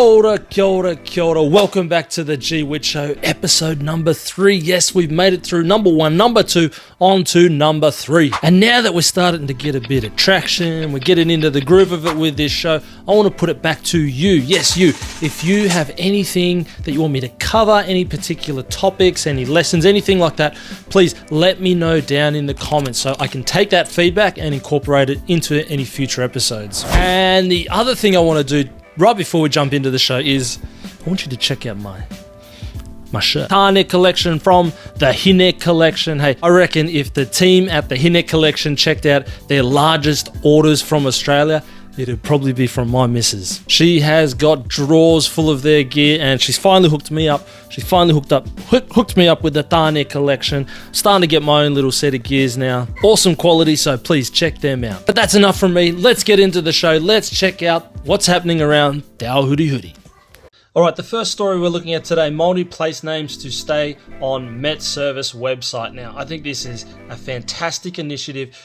Kia ora, kia ora. Welcome back to the G-Whit Show, episode number 3. Yes, we've made it through number 1, number 2, on to number 3. And now that we're starting to get a bit of traction, we're getting into the groove of it with this show, I want to put it back to you. Yes, you. If you have anything that you want me to cover, any particular topics, any lessons, anything like that, please let me know down in the comments so I can take that feedback and incorporate it into any future episodes. And the other thing I want to do right before we jump into the show is I want you to check out my shirt. Tāne collection from the Hine collection. Hey, I reckon if the team at the Hine collection checked out their largest orders from Australia, it'd probably be from my missus. She has got drawers full of their gear and she's finally hooked me up. She's finally hooked me up with the Tāne collection. Starting to get my own little set of gears now. Awesome quality, so please check them out. But that's enough from me. Let's get into the show. Let's check out what's happening around Te Aotearoa. Alright, the first story we're looking at today, Māori place names to stay on Met Service website. Now, I think this is a fantastic initiative,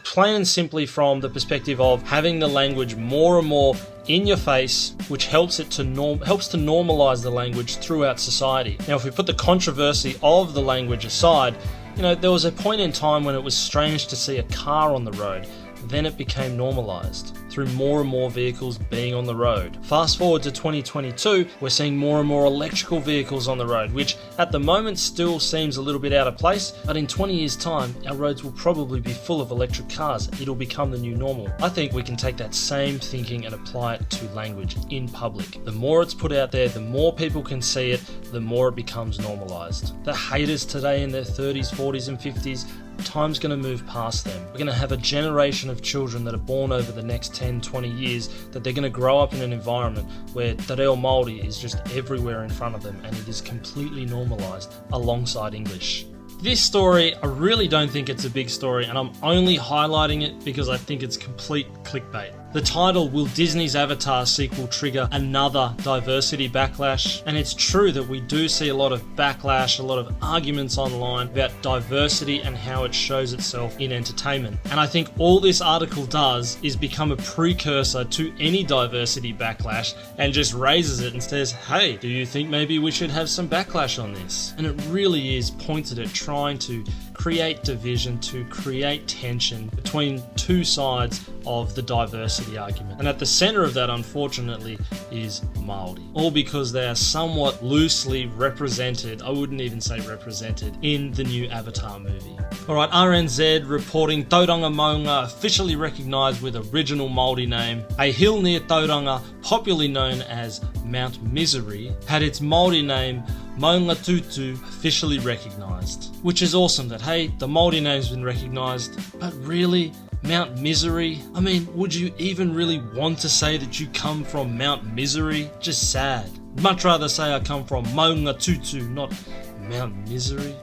plain and simply from the perspective of having the language more and more in your face, which helps to normalise the language throughout society. Now, if we put the controversy of the language aside, there was a point in time when it was strange to see a car on the road. Then it became normalised through more and more vehicles being on the road. Fast forward to 2022, we're seeing more and more electrical vehicles on the road, which at the moment still seems a little bit out of place, but in 20 years' time, our roads will probably be full of electric cars. It'll become the new normal. I think we can take that same thinking and apply it to language in public. The more it's put out there, the more people can see it, the more it becomes normalised. The haters today in their 30s, 40s and 50s, time's going to move past them. We're going to have a generation of children that are born over the next 10, 20 years that they're going to grow up in an environment where Te Reo Māori is just everywhere in front of them and it is completely normalised alongside English. This story, I really don't think it's a big story and I'm only highlighting it because I think it's complete clickbait. The title, Will Disney's Avatar sequel trigger another diversity backlash? And it's true that we do see a lot of backlash, a lot of arguments online about diversity and how it shows itself in entertainment. And I think all this article does is become a precursor to any diversity backlash and just raises it and says, hey, do you think maybe we should have some backlash on this? And it really is pointed at trying to create division, to create tension between two sides of the diversity argument. And at the center of that, unfortunately, is Māori. All because they are somewhat loosely represented, I wouldn't even say represented, in the new Avatar movie. Alright, RNZ reporting Tauranga Maunga officially recognised with original Māori name. A hill near Tauranga, popularly known as Mount Misery, had its Māori name Maunga Tutu officially recognised. Which is awesome that, hey, the Māori name's been recognised, but really, Mount Misery? I mean, would you even really want to say that you come from Mount Misery? Just sad. Much rather say I come from Maunga Tutu, not Mount Misery.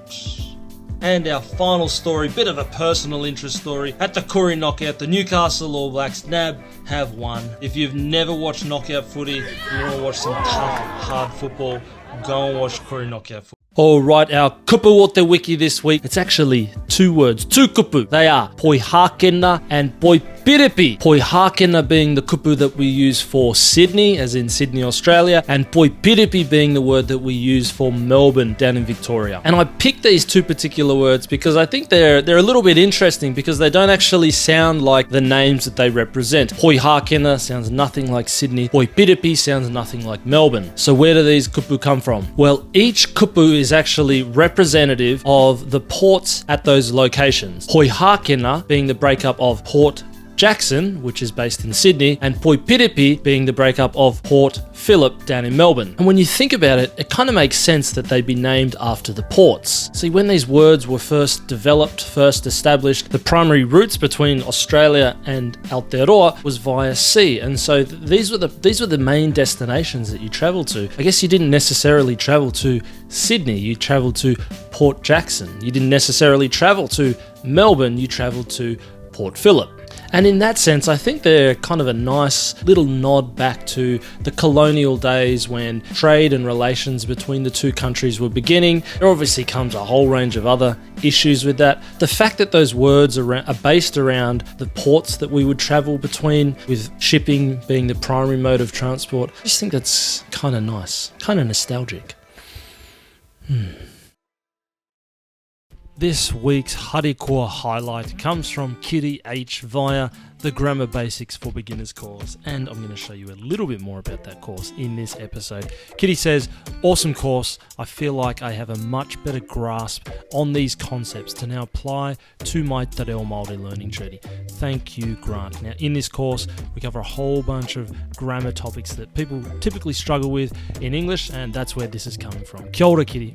And our final story, bit of a personal interest story. At the Koori Knockout, the Newcastle All Blacks, NAB, have won. If you've never watched knockout footy, you want to watch some tough, hard football, go and watch Koori Knockout footy. Alright, our kupu o te wiki this week, it's actually 2 words, 2 kupu. They are poihākena and poipiripi. Poihākena being the kupu that we use for Sydney, as in Sydney, Australia, and poipiripi being the word that we use for Melbourne, down in Victoria. And I picked these 2 particular words because I think they're a little bit interesting because they don't actually sound like the names that they represent. Poihākena sounds nothing like Sydney. Poipiripi sounds nothing like Melbourne. So where do these kupu come from? Well, each kupu is actually representative of the ports at those locations. Poihākena being the breakup of Port Jackson, which is based in Sydney, and Poipiripi being the breakup of Port Phillip down in Melbourne. And when you think about it, it kind of makes sense that they'd be named after the ports. See, when these words were first developed, first established, the primary routes between Australia and Aotearoa was via sea, and so these were the main destinations that you travel to. I guess you didn't necessarily travel to Sydney, you traveled to Port Jackson. You didn't necessarily travel to Melbourne, you traveled to Port Phillip. And in that sense, I think they're kind of a nice little nod back to the colonial days when trade and relations between the two countries were beginning. There obviously comes a whole range of other issues with that. The fact that those words are based around the ports that we would travel between, with shipping being the primary mode of transport, I just think that's kind of nice, kind of nostalgic. This week's Harikoa highlight comes from Kiri H via the Grammar Basics for Beginners course, and I'm going to show you a little bit more about that course in this episode. Kitty says, awesome course, I feel like I have a much better grasp on these concepts to now apply to my Te Reo Māori learning journey. Thank you, Grant. Now in this course, we cover a whole bunch of grammar topics that people typically struggle with in English, and that's where this is coming from. Kia ora, Kitty.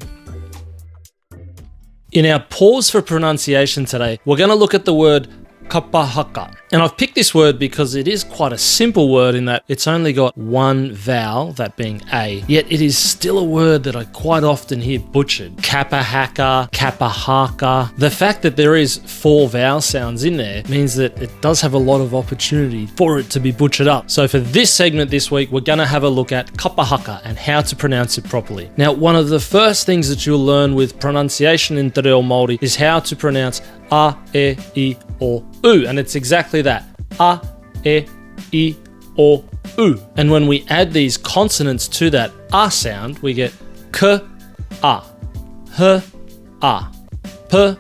In our pause for pronunciation today, we're going to look at the word kapahaka. And I've picked this word because it is quite a simple word in that it's only got one vowel, that being A, yet it is still a word that I quite often hear butchered. Kapahaka, kapahaka. The fact that there is 4 vowel sounds in there means that it does have a lot of opportunity for it to be butchered up. So for this segment this week, we're going to have a look at kapahaka and how to pronounce it properly. Now, one of the first things that you'll learn with pronunciation in Te Reo Māori is how to pronounce a, e, I, o, u, and it's exactly that. A, e, I, o, u. And when we add these consonants to that a sound, we get k, a, h, a, p,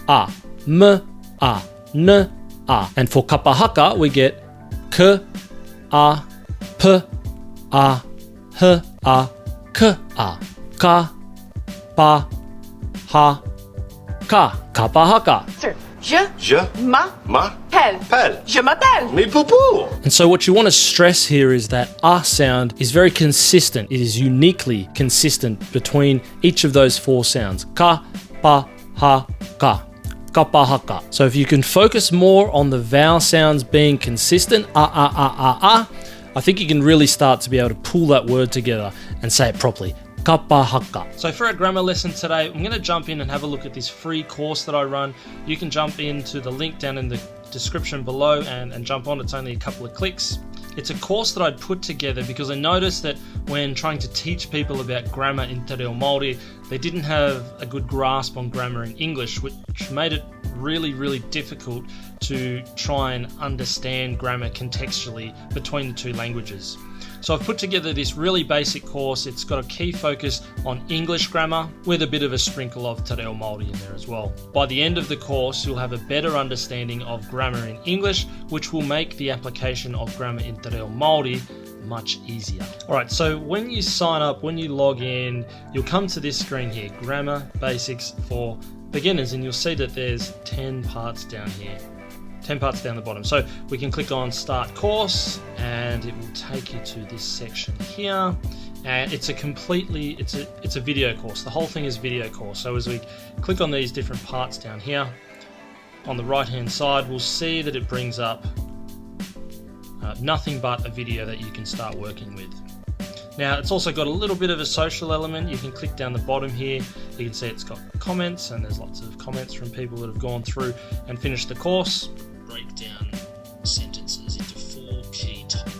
a, m, a, n, a. And for kapahaka, we get k, a, p, a, h, a, k, a. Ka, pa, ha, ka. Kapahaka. Je m'appelle. Je m'appelle. Mais poupou. And so what you want to stress here is that a sound is very consistent. It is uniquely consistent between each of those 4 sounds. Ka, pa, ha, ka. Kapahaka. So if you can focus more on the vowel sounds being consistent, I think you can really start to be able to pull that word together and say it properly. Kapahaka. So for our grammar lesson today, I'm going to jump in and have a look at this free course that I run. You can jump into the link down in the description below and jump on. It's only a couple of clicks. It's a course that I'd put together because I noticed that when trying to teach people about grammar in Te Reo Māori, they didn't have a good grasp on grammar in English, which made it really, really difficult to try and understand grammar contextually between the 2 languages. So I've put together this really basic course. It's got a key focus on English grammar with a bit of a sprinkle of Te Reo Māori in there as well. By the end of the course, you'll have a better understanding of grammar in English, which will make the application of grammar in Te Reo Māori much easier. Alright, so when you sign up, when you log in, you'll come to this screen here, Grammar Basics for Beginners, and you'll see that there's 10 parts down here. 10 parts down the bottom. So we can click on Start Course and it will take you to this section here. And it's a video course. The whole thing is video course. So as we click on these different parts down here, on the right hand side, we'll see that it brings up nothing but a video that you can start working with. Now it's also got a little bit of a social element. You can click down the bottom here. You can see it's got comments, and there's lots of comments from people that have gone through and finished the course. Break down sentences into 4 key topics.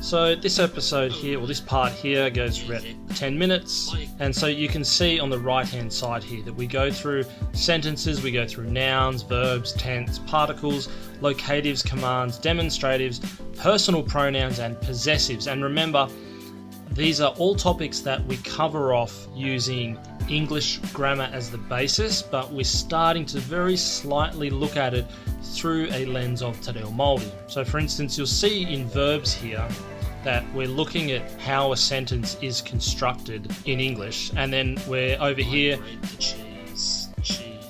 So this episode here, or this part here, goes for about 10 minutes. And so you can see on the right hand side here that we go through sentences, we go through nouns, verbs, tense, particles, locatives, commands, demonstratives, personal pronouns, and possessives. And remember, these are all topics that we cover off using English grammar as the basis, but we're starting to very slightly look at it through a lens of Te Reo Māori. So for instance, you'll see in verbs here that we're looking at how a sentence is constructed in English, and then we're over here,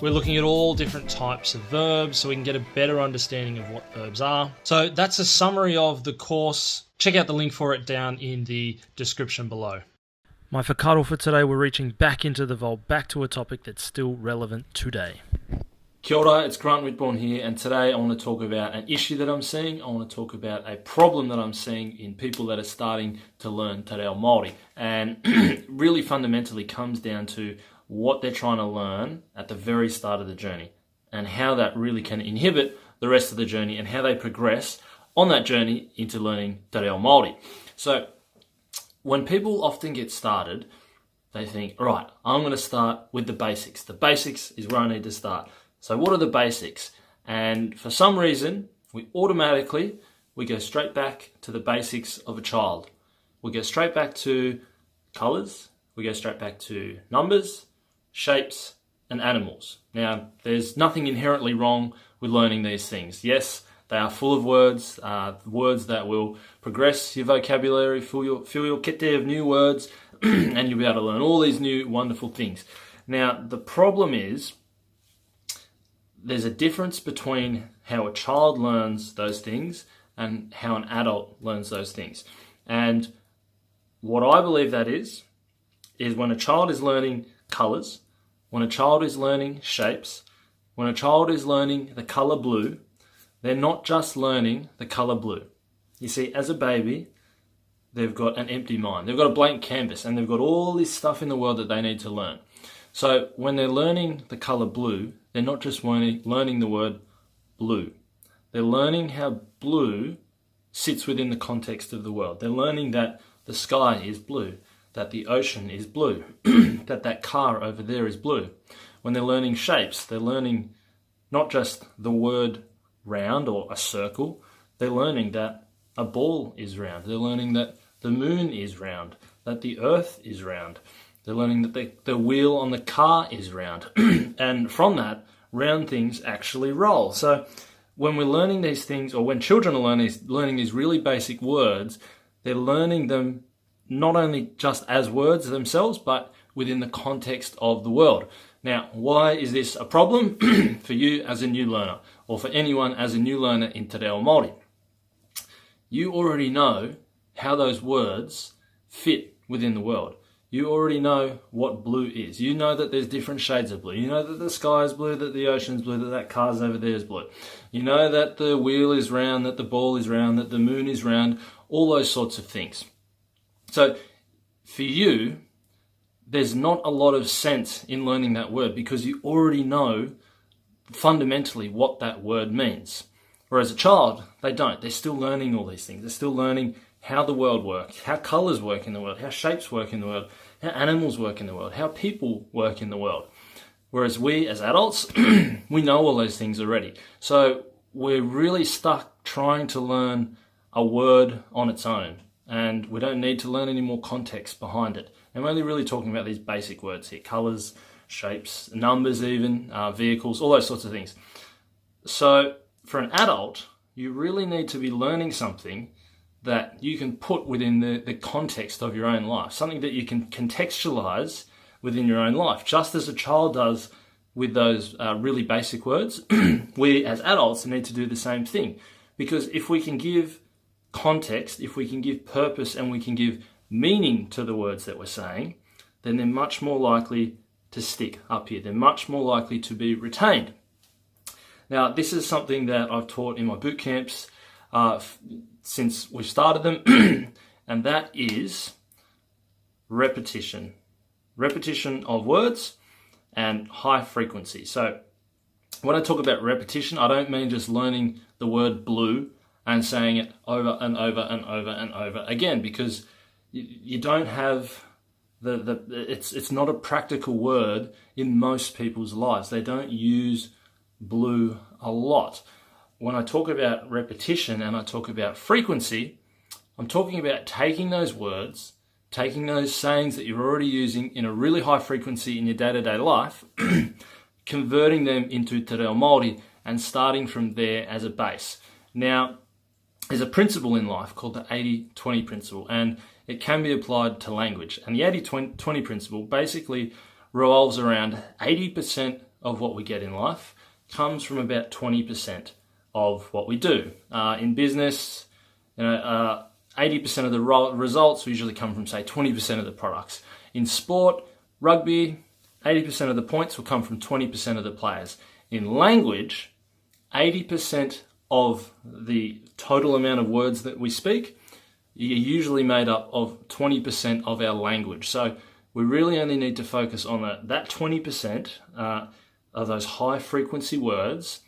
we're looking at all different types of verbs so we can get a better understanding of what verbs are. So that's a summary of the course. Check out the link for it down in the description below. My whakaaro for today, we're reaching back into the vault, back to a topic that's still relevant today. Kia ora, it's Grant Whitbourne here, and today I want to talk about an issue that I'm seeing. I want to talk about a problem that I'm seeing in people that are starting to learn Te Reo Māori. And really fundamentally comes down to what they're trying to learn at the very start of the journey, and how that really can inhibit the rest of the journey and how they progress on that journey into learning Te Reo Māori. So when people often get started, they think, right, I'm going to start with the basics. The basics is where I need to start. So what are the basics? And for some reason, we go straight back to the basics of a child. We go straight back to colours. We go straight back to numbers, shapes, and animals. Now, there's nothing inherently wrong with learning these things. Yes, they are full of words that will progress your vocabulary, fill your kete of new words, and you'll be able to learn all these new wonderful things. Now, the problem is there's a difference between how a child learns those things and how an adult learns those things. And what I believe that is when a child is learning colours, when a child is learning shapes, when a child is learning the colour blue, they're not just learning the colour blue. You see, as a baby, they've got an empty mind. They've got a blank canvas and they've got all this stuff in the world that they need to learn. So when they're learning the colour blue, they're not just learning the word blue. They're learning how blue sits within the context of the world. They're learning that the sky is blue, that the ocean is blue, that car over there is blue. When they're learning shapes, they're learning not just the word round or a circle, they're learning that a ball is round. They're learning that the moon is round, that the earth is round. They're learning that the wheel on the car is round. And from that, round things actually roll. So when we're learning these things, or when children are learning these really basic words, they're learning them not only just as words themselves, but within the context of the world. Now, why is this a problem for you as a new learner, or for anyone as a new learner in Te Reo Māori? You already know how those words fit within the world. You already know what blue is. You know that there's different shades of blue. You know that the sky is blue, that the ocean's blue, that car's over there is blue. You know that the wheel is round, that the ball is round, that the moon is round, all those sorts of things. So for you, there's not a lot of sense in learning that word because you already know fundamentally what that word means. Whereas a child, they don't. They're still learning all these things. They're still learning how the world works, how colours work in the world, how shapes work in the world, how animals work in the world, how people work in the world. Whereas we as adults, we know all those things already. So we're really stuck trying to learn a word on its own. And we don't need to learn any more context behind it. I'm only really talking about these basic words here, colours, shapes, numbers even, vehicles, all those sorts of things. So for an adult, you really need to be learning something that you can put within the context of your own life, something that you can contextualize within your own life, just as a child does with those really basic words. We as adults need to do the same thing, because if we can give context, if we can give purpose and we can give meaning to the words that we're saying, then they're much more likely to stick up here. They're much more likely to be retained. Now, this is something that I've taught in my boot camps since we started them, and that is repetition. Repetition of words and high frequency. So when I talk about repetition, I don't mean just learning the word blue and saying it over and over and over and over again, because you don't have it's not a practical word in most people's lives. They don't use blue a lot. When I talk about repetition and I talk about frequency, I'm talking about taking those words, taking those sayings that you're already using in a really high frequency in your day-to-day life, converting them into Te Reo Māori and starting from there as a base. Now, there's a principle in life called the 80-20 principle, and it can be applied to language. And the 80-20 principle basically revolves around 80% of what we get in life comes from about 20% of what we do. In business, 80% of the results usually come from, say, 20% of the products. In sport, rugby, 80% of the points will come from 20% of the players. In language, 80% of the total amount of words that we speak are usually made up of 20% of our language. So we really only need to focus on that 20% of those high frequency words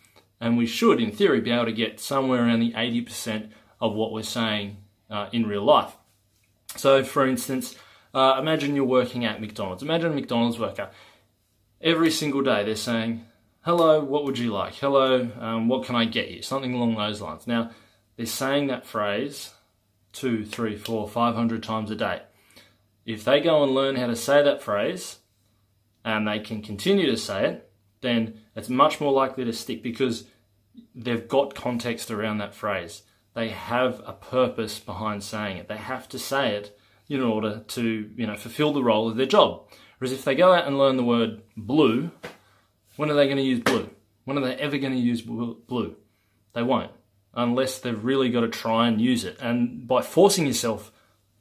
And we should, in theory, be able to get somewhere around the 80% of what we're saying in real life. So, for instance, imagine you're working at McDonald's. Imagine a McDonald's worker. Every single day they're saying, hello, what would you like? Hello, what can I get you? Something along those lines. Now, they're saying that phrase 200, 300, 400, 500 times a day. If they go and learn how to say that phrase, and they can continue to say it, then it's much more likely to stick because they've got context around that phrase. They have a purpose behind saying it. They have to say it in order to, fulfill the role of their job. Whereas if they go out and learn the word blue, when are they going to use blue? When are they ever going to use blue? They won't, unless they've really got to try and use it. And by forcing yourself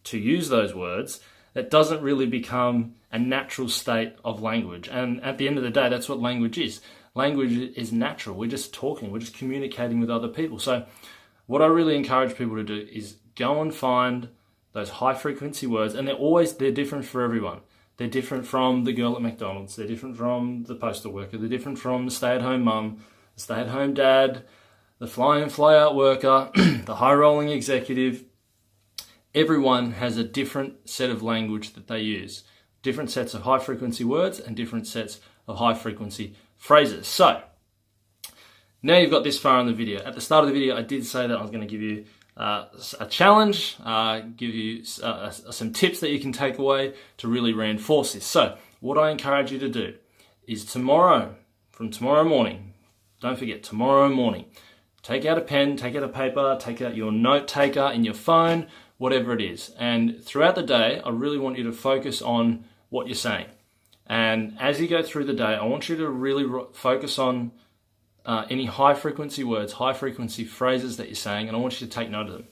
to use those words, it doesn't really become a natural state of language. And at the end of the day, that's what language is. Language is natural. We're just talking. We're just communicating with other people. So what I really encourage people to do is go and find those high frequency words. And they're different for everyone. They're different from the girl at McDonald's. They're different from the postal worker. They're different from the stay-at-home mum, the stay-at-home dad, the fly-in, fly-out worker, the high-rolling executive. Everyone has a different set of language that they use. Different sets of high-frequency words and different sets of high-frequency phrases. So, now you've got this far in the video. At the start of the video, I did say that I was going to give you a challenge, give you some tips that you can take away to really reinforce this. So, what I encourage you to do is from tomorrow morning, don't forget, tomorrow morning, take out a pen, take out a paper, take out your note taker in your phone, whatever it is. And throughout the day, I really want you to focus on what you're saying. And as you go through the day, I want you to really focus on any high frequency words, high frequency phrases that you're saying, and I want you to take note of them.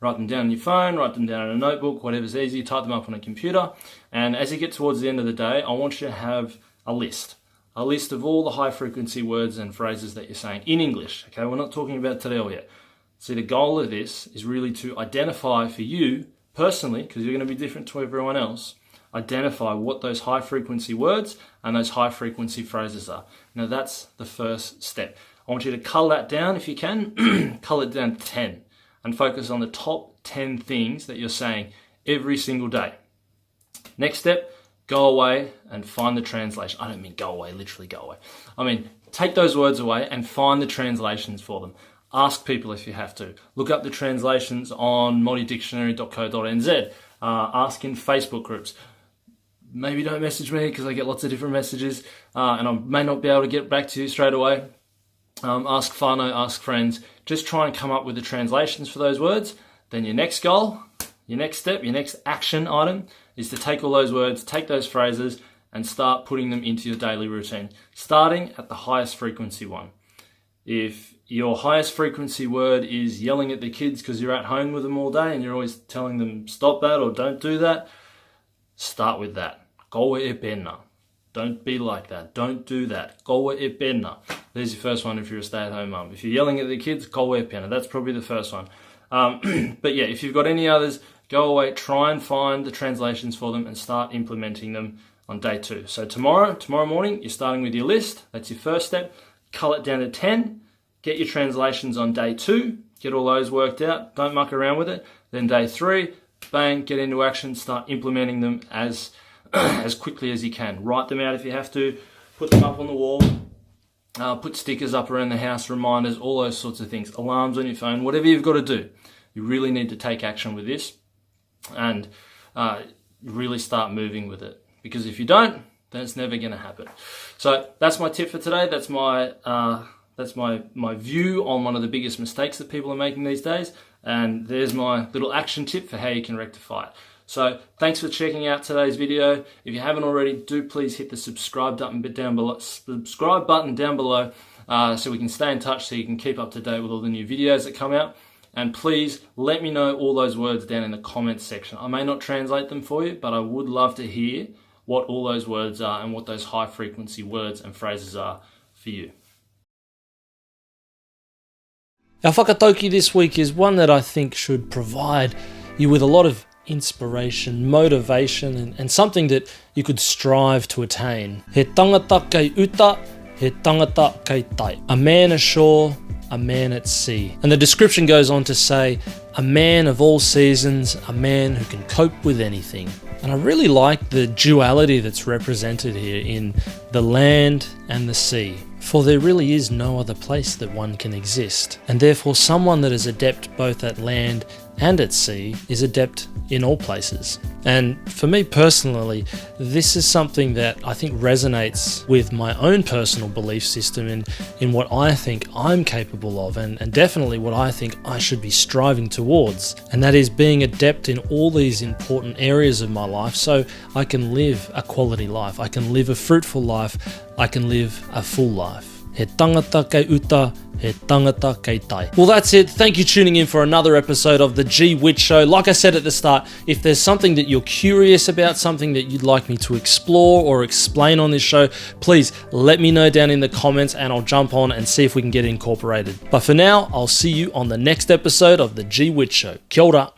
Write them down on your phone, write them down in a notebook, whatever's easy, type them up on a computer. And as you get towards the end of the day, I want you to have a list of all the high frequency words and phrases that you're saying in English. Okay, we're not talking about Te Reo yet. See, the goal of this is really to identify for you personally, because you're going to be different to everyone else, identify what those high frequency words and those high frequency phrases are. Now that's the first step. I want you to cull that down if you can, cull it down to 10 and focus on the top 10 things that you're saying every single day. Next step, go away and find the translation. I don't mean go away, literally go away. I mean, take those words away and find the translations for them. Ask people if you have to. Look up the translations on maoridictionary.co.nz. Ask in Facebook groups. Maybe don't message me because I get lots of different messages and I may not be able to get back to you straight away. Ask whānau, ask friends. Just try and come up with the translations for those words. Then your next goal, your next step, your next action item is to take all those words, take those phrases and start putting them into your daily routine, starting at the highest frequency one. If your highest frequency word is yelling at the kids because you're at home with them all day and you're always telling them stop that or don't do that, start with that. Koe e pena. Don't be like that. Don't do that. Koe e pena. There's your first one if you're a stay-at-home mum. If you're yelling at the kids, koe e pena. That's probably the first one. But yeah, if you've got any others, go away, try and find the translations for them and start implementing them on day 2. So tomorrow morning, you're starting with your list. That's your first step. Cull it down to 10. Get your translations on day 2. Get all those worked out. Don't muck around with it. Then day 3, bang, get into action. Start implementing them as quickly as you can. Write them out if you have to. Put them up on the wall. Put stickers up around the house, reminders, all those sorts of things. Alarms on your phone, whatever you've got to do. You really need to take action with this and really start moving with it. Because if you don't, then it's never going to happen. So that's my tip for today. That's my view on one of the biggest mistakes that people are making these days. And there's my little action tip for how you can rectify it. So thanks for checking out today's video. If you haven't already, do please hit the subscribe button down below, so we can stay in touch, so you can keep up to date with all the new videos that come out. And please let me know all those words down in the comments section. I may not translate them for you, but I would love to hear what all those words are and what those high frequency words and phrases are for you. Our whakatauki this week is one that I think should provide you with a lot of inspiration, motivation, and something that you could strive to attain. He tangata kei uta, he tangata kei tai. A man ashore, a man at sea. And the description goes on to say, a man of all seasons, a man who can cope with anything. And I really like the duality that's represented here in the land and the sea. For there really is no other place that one can exist. And therefore someone that is adept both at land and at sea is adept in all places. And for me personally, this is something that I think resonates with my own personal belief system in what I think I'm capable of, and definitely what I think I should be striving towards. And that is being adept in all these important areas of my life so I can live a quality life, I can live a fruitful life, I can live a full life. He tangata kei uta, he tangata kei tai. Well, that's it. Thank you for tuning in for another episode of the G-Whit Show. Like I said at the start, if there's something that you're curious about, something that you'd like me to explore or explain on this show, please let me know down in the comments and I'll jump on and see if we can get it incorporated. But for now, I'll see you on the next episode of the G-Whit Show. Kia ora.